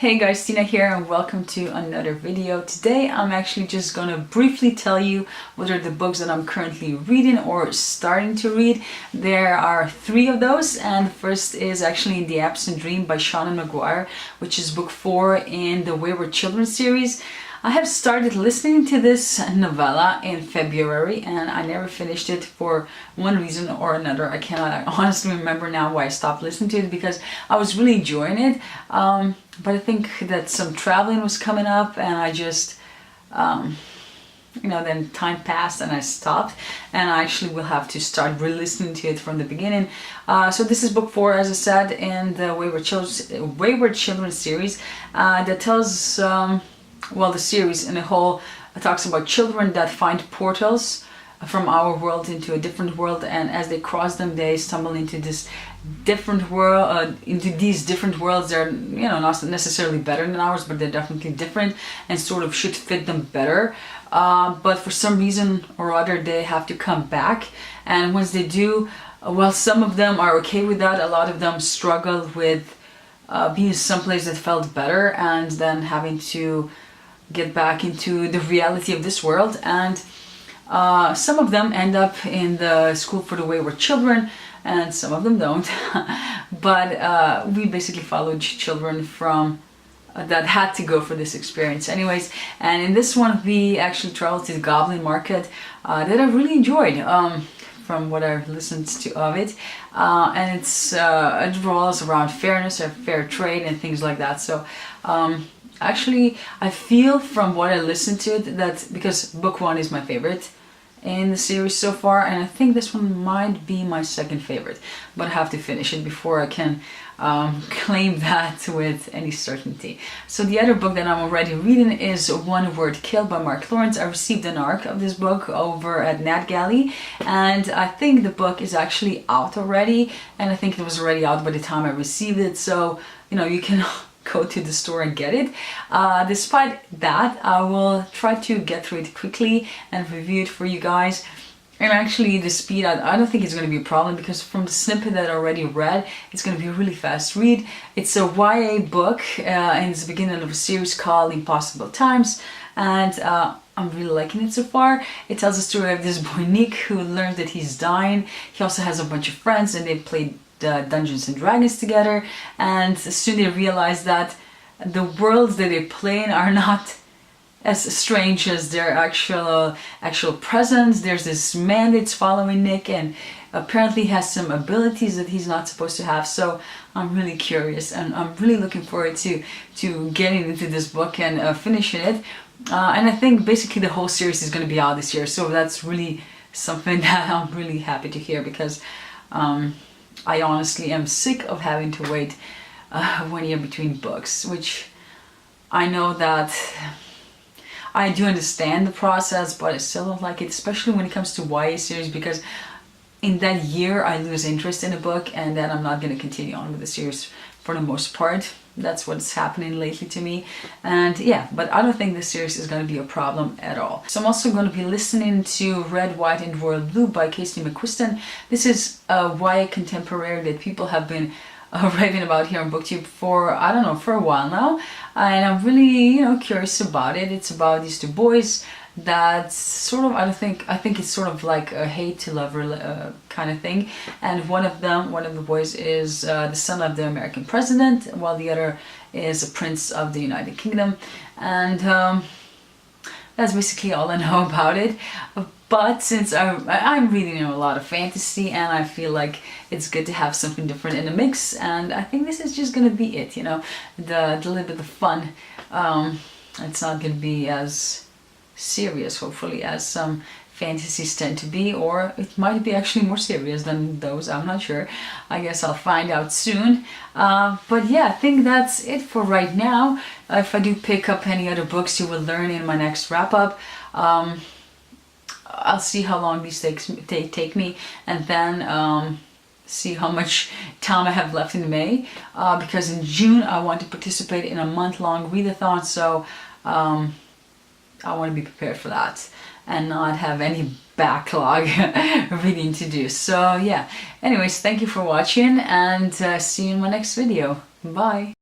Hey guys, Tina here and welcome to another video. Today I'm actually just gonna briefly tell you what are the books that I'm currently reading or starting to read. There are three of those, and the first is actually The Absent Dream by Seanan McGuire, which is book 4 in the Wayward Children series. I have started listening to this novella in February and I never finished it for one reason or another. I cannot honestly remember now why I stopped listening to it, because I was really enjoying it. But I think that some traveling was coming up and I just, then time passed and I stopped, and I actually will have to start re-listening to it from the beginning. So this is book 4, as I said, in the Wayward Children series that tells... the series in a whole talks about children that find portals from our world into a different world, and as they cross them they stumble into this different world, into these different worlds. They're not necessarily better than ours, but they're definitely different and sort of should fit them better, but for some reason or other they have to come back, and once they do, some of them are okay with that. A lot of them struggle with being someplace that felt better and then having to get back into the reality of this world, and some of them end up in the school for the wayward children and some of them don't. But we basically followed children from that had to go for this experience anyways, and in this one we actually traveled to the Goblin Market that I really enjoyed, from what I've listened to of it, and it revolves around fairness or fair trade and things like that. So actually, I feel from what I listened to that, because book 1 is my favorite in the series so far, and I think this one might be my second favorite, but I have to finish it before I can claim that with any certainty. So the other book that I'm already reading is One Word Kill by Mark Lawrence. I received an ARC of this book over at NetGalley, and I think the book is actually out already, and I think it was already out by the time I received it, so you can go to the store and get it. Despite that, I will try to get through it quickly and review it for you guys. And actually the speed, I don't think it's going to be a problem, because from the snippet that I already read, it's going to be a really fast read. It's a YA book, and it's the beginning of a series called Impossible Times, and I'm really liking it so far. It tells the story of this boy Nick who learns that he's dying. He also has a bunch of friends and they played Dungeons and Dragons together, and soon they realize that the worlds that they play in are not as strange as their actual presence. There's this man that's following Nick, and apparently has some abilities that he's not supposed to have. So I'm really curious, and I'm really looking forward to getting into this book and finishing it. And I think basically the whole series is going to be out this year, so that's really something that I'm really happy to hear, because I honestly am sick of having to wait 1 year between books, which I know that I do understand the process, but I still don't like it, especially when it comes to YA series, because in that year I lose interest in a book and then I'm not going to continue on with the series for the most part. That's what's happening lately to me, and yeah, but I don't think this series is going to be a problem at all. So I'm also going to be listening to Red, White and Royal Blue by Casey McQuiston. This is a YA contemporary that people have been raving about here on BookTube for, I don't know, for a while now, and I'm really curious about it. It's about these two boys that sort of, I think it's sort of like a hate to lover kind of thing, and one of the boys is the son of the American president, while the other is a prince of the United Kingdom, and that's basically all I know about it. But since I'm reading a lot of fantasy, and I feel like it's good to have something different in the mix, and I think this is just gonna be it, the little bit of fun. It's not gonna be as serious, hopefully, as some fantasies tend to be, or it might be actually more serious than those. I'm not sure. I guess I'll find out soon. But yeah, I think that's it for right now. If I do pick up any other books, you will learn in my next wrap-up. I'll see how long these take me, and then see how much time I have left in May, because in June I want to participate in a month-long readathon, so I want to be prepared for that and not have any backlog reading to do. So yeah, anyways, thank you for watching, and see you in my next video. Bye!